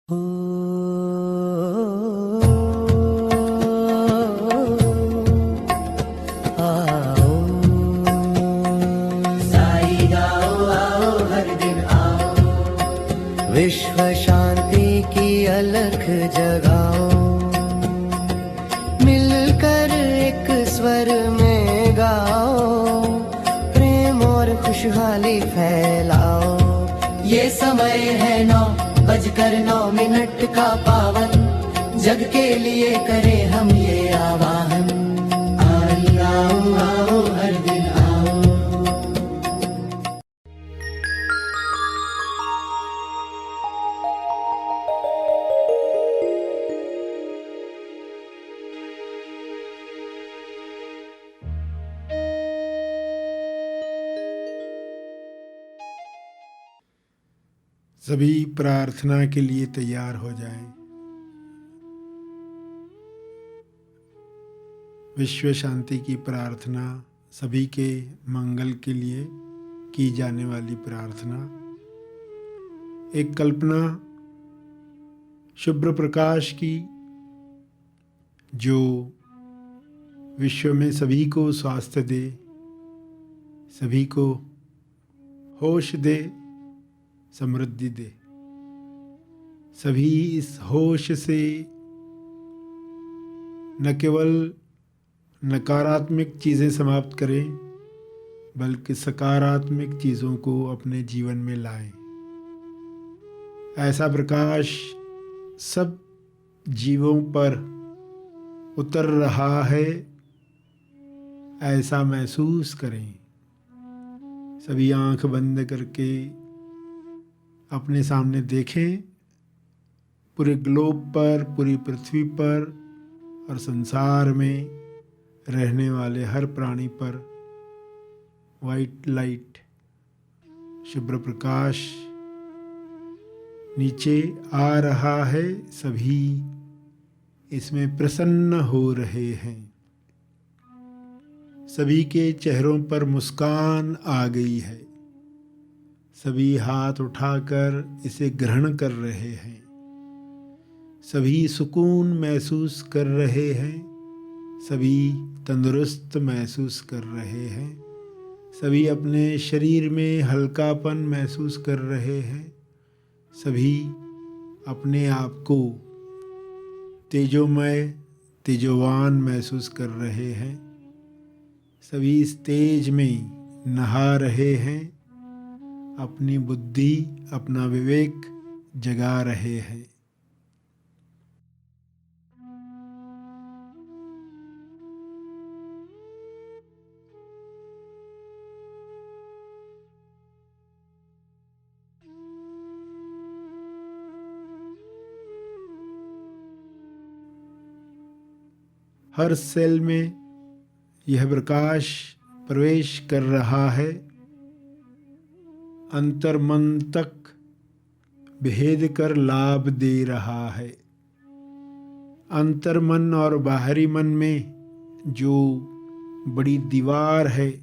ओ आओ साई गाओ आओ हर दिन आओ, विश्व शांति की अलख जगाओ, मिलकर एक स्वर में गाओ, प्रेम और खुशहाली फैलाओ। ये समय है 9:09 का पावन, जग के लिए करें हम ये आवाहन। आई आओ आओ हर दिन आओ। सभी प्रार्थना के लिए तैयार हो जाएं। विश्व शांति की प्रार्थना सभी के मंगल के लिए की जाने वाली प्रार्थना। एक कल्पना शुभ्र प्रकाश की, जो विश्व में सभी को स्वास्थ्य दे, सभी को होश दे, समृद्धि दे। सभी इस होश से न केवल नकारात्मक चीज़ें समाप्त करें, बल्कि सकारात्मक चीज़ों को अपने जीवन में लाएं। ऐसा प्रकाश सब जीवों पर उतर रहा है, ऐसा महसूस करें। सभी आंख बंद करके अपने सामने देखें। पूरे ग्लोब पर, पूरी पृथ्वी पर और संसार में रहने वाले हर प्राणी पर वाइट लाइट, शुभ्र प्रकाश नीचे आ रहा है। सभी इसमें प्रसन्न हो रहे हैं। सभी के चेहरों पर मुस्कान आ गई है। सभी हाथ उठाकर इसे ग्रहण कर रहे हैं। सभी सुकून महसूस कर रहे हैं। सभी तंदुरुस्त महसूस कर रहे हैं। सभी अपने शरीर में हल्कापन महसूस कर रहे हैं। सभी अपने आप को तेजोमय, तेजोवान महसूस कर रहे हैं। सभी इस तेज में नहा रहे हैं। अपनी बुद्धि, अपना विवेक जगा रहे हैं। हर सेल में यह प्रकाश प्रवेश कर रहा है। अंतर्मन तक भेद कर लाभ दे रहा है। अंतर्मन और बाहरी मन में जो बड़ी दीवार है,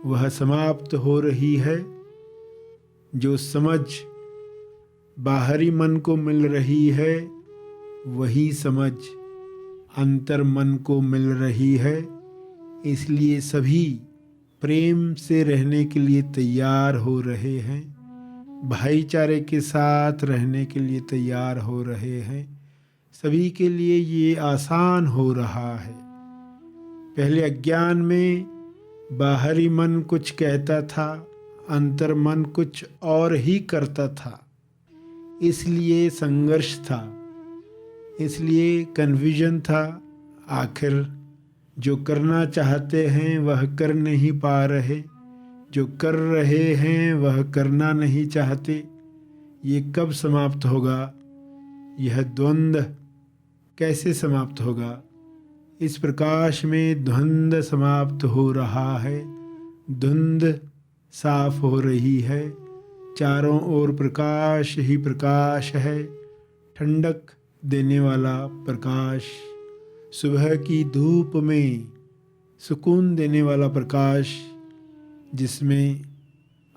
वह समाप्त हो रही है। जो समझ बाहरी मन को मिल रही है, वही समझ अंतर्मन को मिल रही है। इसलिए सभी प्रेम से रहने के लिए तैयार हो रहे हैं। भाईचारे के साथ रहने के लिए तैयार हो रहे हैं। सभी के लिए ये आसान हो रहा है। पहले अज्ञान में बाहरी मन कुछ कहता था, अंतर्मन कुछ और ही करता था। इसलिए संघर्ष था, इसलिए कन्फ्यूजन था। आखिर जो करना चाहते हैं वह कर नहीं पा रहे, जो कर रहे हैं वह करना नहीं चाहते। ये कब समाप्त होगा? यह द्वंद्व कैसे समाप्त होगा? इस प्रकाश में द्वंद्व समाप्त हो रहा है। धुंध साफ हो रही है। चारों ओर प्रकाश ही प्रकाश है। ठंडक देने वाला प्रकाश, सुबह की धूप में सुकून देने वाला प्रकाश, जिसमें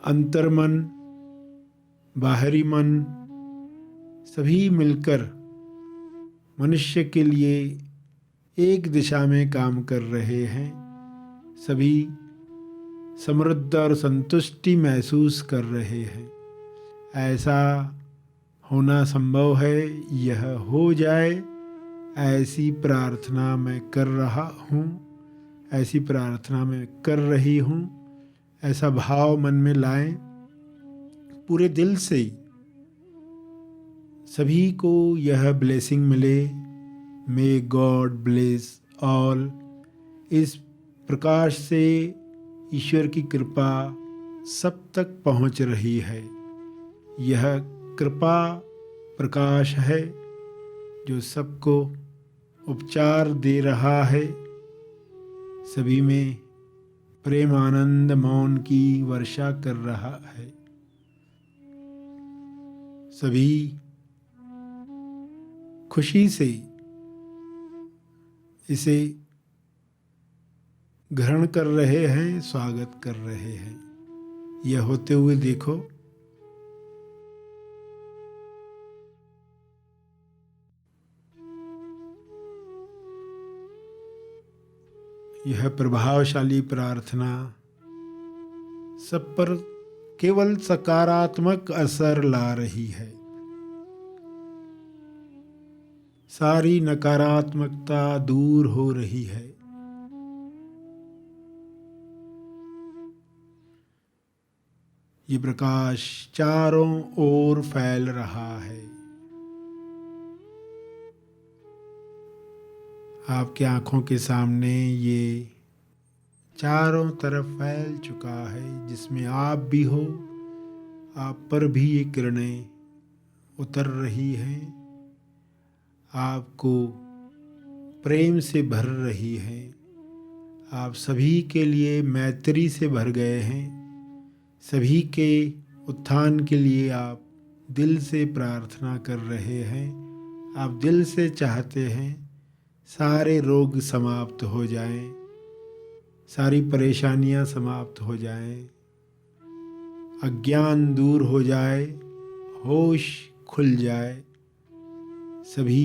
अंतर्मन, बाहरी मन सभी मिलकर मनुष्य के लिए एक दिशा में काम कर रहे हैं। सभी समृद्ध और संतुष्टि महसूस कर रहे हैं। ऐसा होना संभव है, यह हो जाए, ऐसी प्रार्थना मैं कर रहा हूँ, ऐसी प्रार्थना मैं कर रही हूँ। ऐसा भाव मन में लाएं पूरे दिल से। सभी को यह ब्लेसिंग मिले। May God bless all. इस प्रकाश से ईश्वर की कृपा सब तक पहुँच रही है। यह कृपा प्रकाश है जो सबको उपचार दे रहा है। सभी में प्रेम आनंद मौन की वर्षा कर रहा है। सभी खुशी से इसे ग्रहण कर रहे हैं, स्वागत कर रहे हैं। यह होते हुए देखो। यह प्रभावशाली प्रार्थना सब पर केवल सकारात्मक असर ला रही है। सारी नकारात्मकता दूर हो रही है। ये प्रकाश चारों ओर फैल रहा है। आपकी आंखों के सामने ये चारों तरफ फैल चुका है, जिसमें आप भी हो। आप पर भी ये किरणें उतर रही हैं, आपको प्रेम से भर रही हैं। आप सभी के लिए मैत्री से भर गए हैं। सभी के उत्थान के लिए आप दिल से प्रार्थना कर रहे हैं। आप दिल से चाहते हैं सारे रोग समाप्त हो जाएं, सारी परेशानियां समाप्त हो जाएं, अज्ञान दूर हो जाए, होश खुल जाए। सभी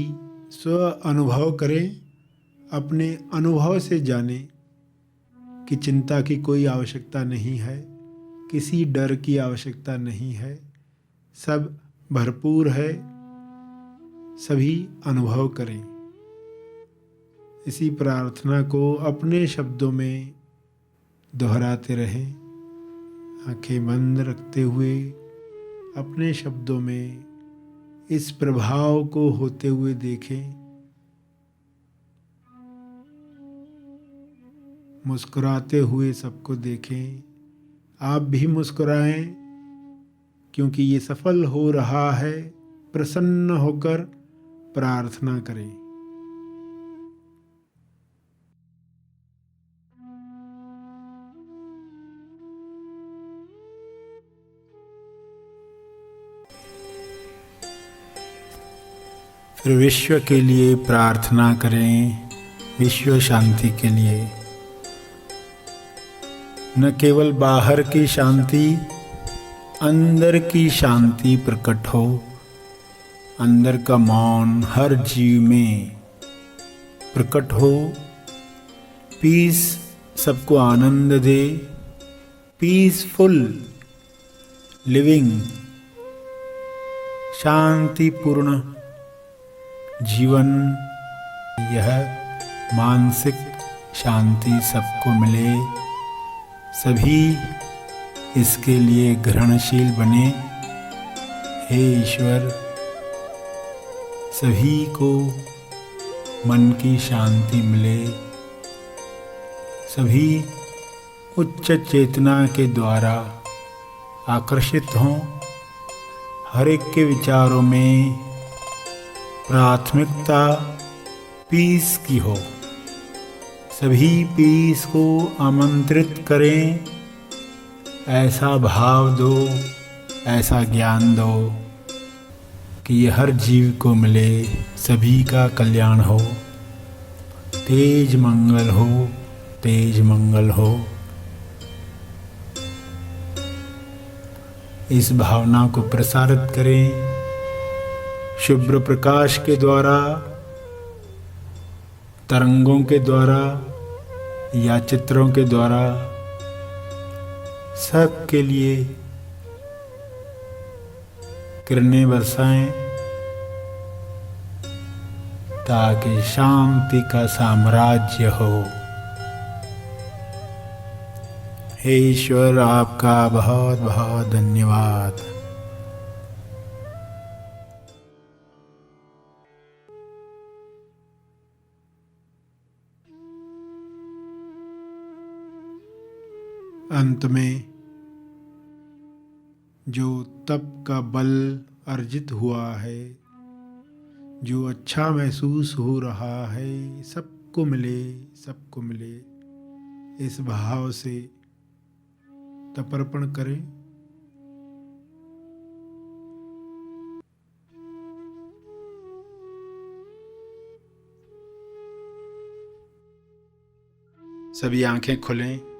स्व अनुभव करें, अपने अनुभव से जानें कि चिंता की कोई आवश्यकता नहीं है, किसी डर की आवश्यकता नहीं है। सब भरपूर है। सभी अनुभव करें। इसी प्रार्थना को अपने शब्दों में दोहराते रहें। आंखें बंद रखते हुए अपने शब्दों में इस प्रभाव को होते हुए देखें। मुस्कुराते हुए सबको देखें। आप भी मुस्कुराएं, क्योंकि ये सफल हो रहा है। प्रसन्न होकर प्रार्थना करें। फिर विश्व के लिए प्रार्थना करें, विश्व शांति के लिए। न केवल बाहर की शांति, अंदर की शांति प्रकट हो। अंदर का मौन हर जीव में प्रकट हो। पीस सबको आनंद दे। पीसफुल लिविंग, शांतिपूर्ण जीवन, यह मानसिक शांति सबको मिले। सभी इसके लिए ग्रहणशील बने। हे ईश्वर, सभी को मन की शांति मिले। सभी उच्च चेतना के द्वारा आकर्षित हों। हर एक के विचारों में प्राथमिकता पीस की हो। सभी पीस को आमंत्रित करें। ऐसा भाव दो, ऐसा ज्ञान दो कि ये हर जीव को मिले, सभी का कल्याण हो। तेज मंगल हो, तेज मंगल हो। इस भावना को प्रसारित करें। शुभ्र प्रकाश के द्वारा, तरंगों के द्वारा या चित्रों के द्वारा सबके लिए किरणें बरसाएं, ताकि शांति का साम्राज्य हो। हे ईश्वर, आपका बहुत बहुत धन्यवाद। अंत में जो तप का बल अर्जित हुआ है, जो अच्छा महसूस हो रहा है, सबको मिले, सबको मिले, इस भाव से तर्पण करें। सभी आंखें खुलें।